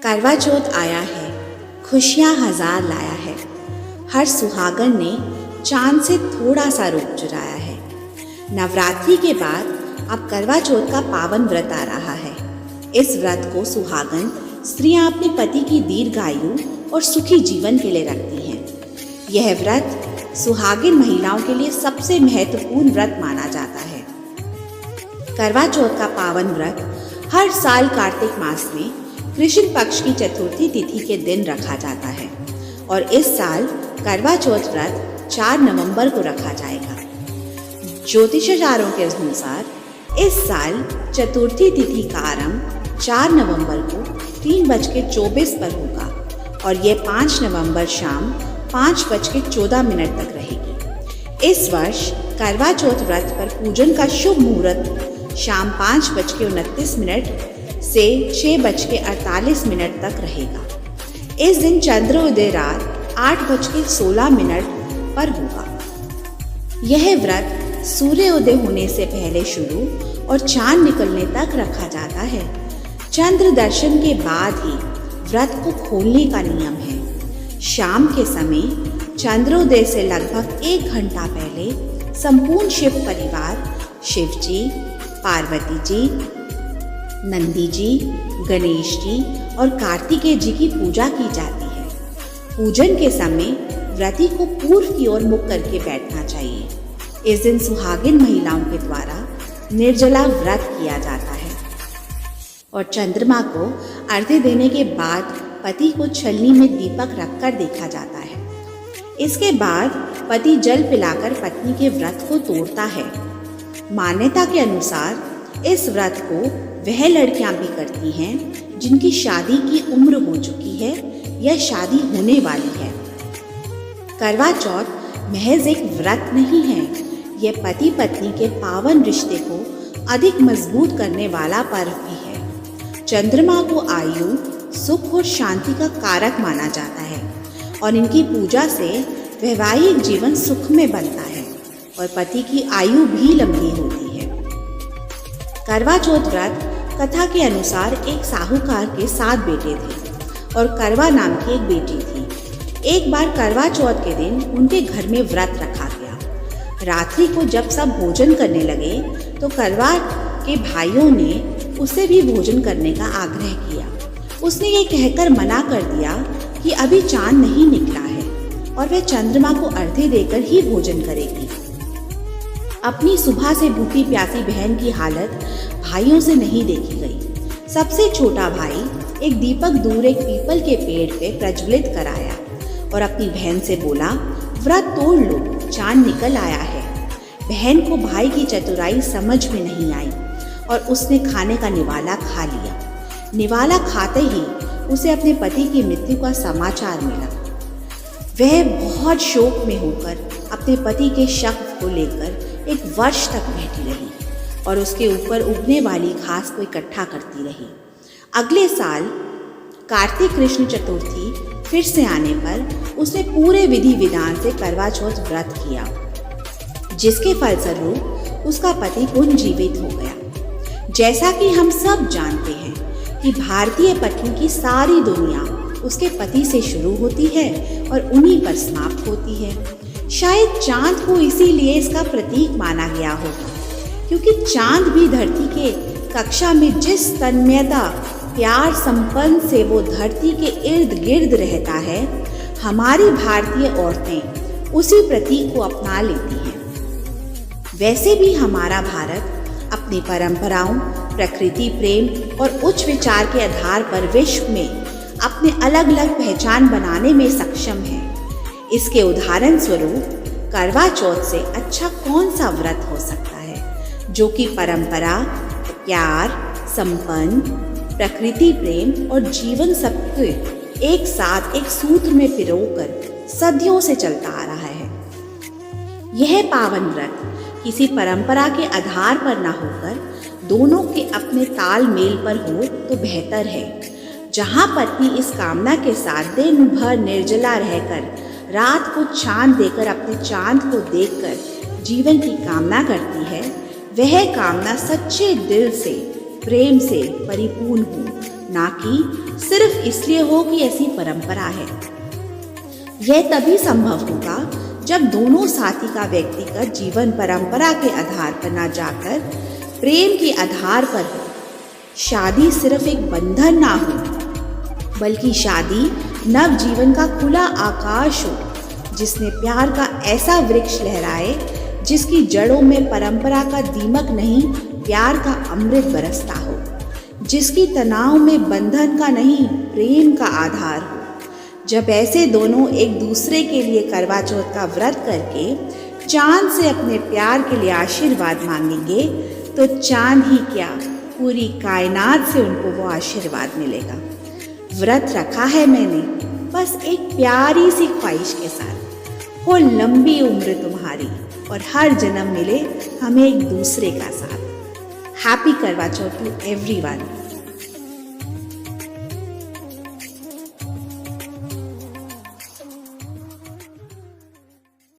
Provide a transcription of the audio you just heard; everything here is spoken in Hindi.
करवा चौथ आया है, खुशियाँ हजार लाया है। हर सुहागन ने चांद से थोड़ा सा रूप चुराया है। नवरात्रि के बाद अब करवा चौथ का पावन व्रत आ रहा है। इस व्रत को सुहागन स्त्रियां अपने पति की दीर्घायु और सुखी जीवन के लिए रखती हैं। यह व्रत सुहागिन महिलाओं के लिए सबसे महत्वपूर्ण व्रत माना जाता है। करवा चौथ का पावन व्रत हर साल कार्तिक मास में कृष्ण पक्ष की चतुर्थी तिथि के दिन रखा जाता है और इस साल करवा चौथ व्रत 4 नवंबर को रखा जाएगा। ज्योतिषाचार्यों के अनुसार इस साल चतुर्थी तिथि का आरंभ 4 नवंबर को 3:24 पर होगा और यह 5 नवंबर शाम 5:14 तक रहेगी। इस वर्ष करवा चौथ व्रत पर पूजन का शुभ मुहूर्त शाम 5:29 से 6:48 तक रहेगा। इस दिन चंद्रोदय रात 8:16 पर होगा। यह व्रत सूर्योदय होने से पहले शुरू और चांद निकलने तक रखा जाता है। चंद्र दर्शन के बाद ही व्रत को खोलने का नियम है। शाम के समय चंद्रोदय से लगभग 1 घंटा पहले संपूर्ण शिव परिवार शिव जी, पार्वती जी, नंदी जी, गणेश जी और कार्तिकेय जी की पूजा की जाती है। पूजन के समय व्रती को पूर्व की ओर मुख करके बैठना चाहिए। इस दिन सुहागिन महिलाओं के द्वारा निर्जला व्रत किया जाता है और चंद्रमा को अर्घ्य देने के बाद पति को छलनी में दीपक रखकर देखा जाता है। इसके बाद पति जल पिलाकर पत्नी के व्रत को तोड़ता है। मान्यता के अनुसार इस व्रत को वह लड़कियां भी करती हैं जिनकी शादी की उम्र हो चुकी है या शादी होने वाली है। करवा चौथ महज एक व्रत नहीं है, यह पति पत्नी के पावन रिश्ते को अधिक मजबूत करने वाला पर्व भी है। चंद्रमा को आयु, सुख और शांति का कारक माना जाता है और इनकी पूजा से वैवाहिक जीवन सुख में बनता है और पति की आयु भी लंबी होती है। करवा चौथ व्रत कथा के अनुसार एक साहूकार के 7 बेटे थे और करवा नाम की एक बेटी थी। एक बार करवा चौथ के दिन उनके घर में व्रत रखा गया। रात्रि को जब सब भोजन करने लगे तो करवा के भाइयों ने उसे भी भोजन करने का आग्रह किया। उसने ये कहकर मना कर दिया कि अभी चांद नहीं निकला है और वह चंद्रमा को अर्घ्य देकर ही भोजन करेगी। अपनी सुबह से भूखी प्यासी बहन की हालत भाइयों से नहीं देखी गई। सबसे छोटा भाई एक दीपक दूर एक पीपल के पेड़ पे प्रज्वलित कराया और अपनी बहन से बोला, व्रत तोड़ लो, चांद निकल आया है। बहन को भाई की चतुराई समझ में नहीं आई और उसने खाने का निवाला खा लिया। निवाला खाते ही उसे अपने पति की मृत्यु का समाचार मिला। वह बहुत शोक में होकर अपने पति के शव को लेकर 1 वर्ष तक बैठी रही और उसके ऊपर उगने वाली घास को इकट्ठा करती रही। अगले साल कार्तिक कृष्ण चतुर्थी फिर से आने पर उसने पूरे विधि विधान से करवा चौथ व्रत किया, जिसके फलस्वरूप उसका पति पुनर्जीवित हो गया। जैसा कि हम सब जानते हैं कि भारतीय पत्नी की सारी दुनिया उसके पति से शुरू होती है और उन्हीं पर समाप्त होती है। शायद चांद को इसीलिए इसका प्रतीक माना गया होगा, क्योंकि चांद भी धरती के कक्षा में जिस तन्मयता प्यार संपन्न से वो धरती के इर्द गिर्द रहता है, हमारी भारतीय औरतें उसी प्रतीक को अपना लेती हैं। वैसे भी हमारा भारत अपनी परंपराओं, प्रकृति प्रेम और उच्च विचार के आधार पर विश्व में अपने अलग अलग पहचान बनाने में सक्षम है। इसके उदाहरण स्वरूप करवा चौथ से अच्छा कौन सा व्रत हो सकता है जो कि परंपरा, प्यार, संपन्न, प्रकृति प्रेम और जीवन सबके एक साथ एक सूत्र में पिरोकर सदियों से चलता आ रहा है। यह पावन व्रत किसी परंपरा के आधार पर न होकर दोनों के अपने तालमेल पर हो तो बेहतर है। जहाँ पत्नी इस कामना के साथ दिन भर निर्जला रहकर रात को चांद देकर अपने चांद को देखकर जीवन की कामना करती है, वह कामना सच्चे दिल से प्रेम से परिपूर्ण हो, ना कि सिर्फ इसलिए हो कि ऐसी परंपरा है। यह तभी संभव होगा जब दोनों साथी का व्यक्तिगत जीवन परंपरा के आधार पर न जाकर प्रेम के आधार पर हो। शादी सिर्फ एक बंधन ना हो, बल्कि शादी नव जीवन का खुला आकाश हो, जिसमें प्यार का ऐसा वृक्ष लहराए जिसकी जड़ों में परंपरा का दीमक नहीं, प्यार का अमृत बरसता हो, जिसकी तनाव में बंधन का नहीं, प्रेम का आधार हो। जब ऐसे दोनों एक दूसरे के लिए करवा चौथ का व्रत करके चांद से अपने प्यार के लिए आशीर्वाद मांगेंगे, तो चांद ही क्या, पूरी कायनात से उनको वो आशीर्वाद मिलेगा। व्रत रखा है मैंने बस एक प्यारी सी ख्वाहिश के साथ, हो लंबी उम्र तुम्हारी और हर जन्म मिले हमें एक दूसरे का साथ। हैप्पी करवा चौथ टू एवरीवन।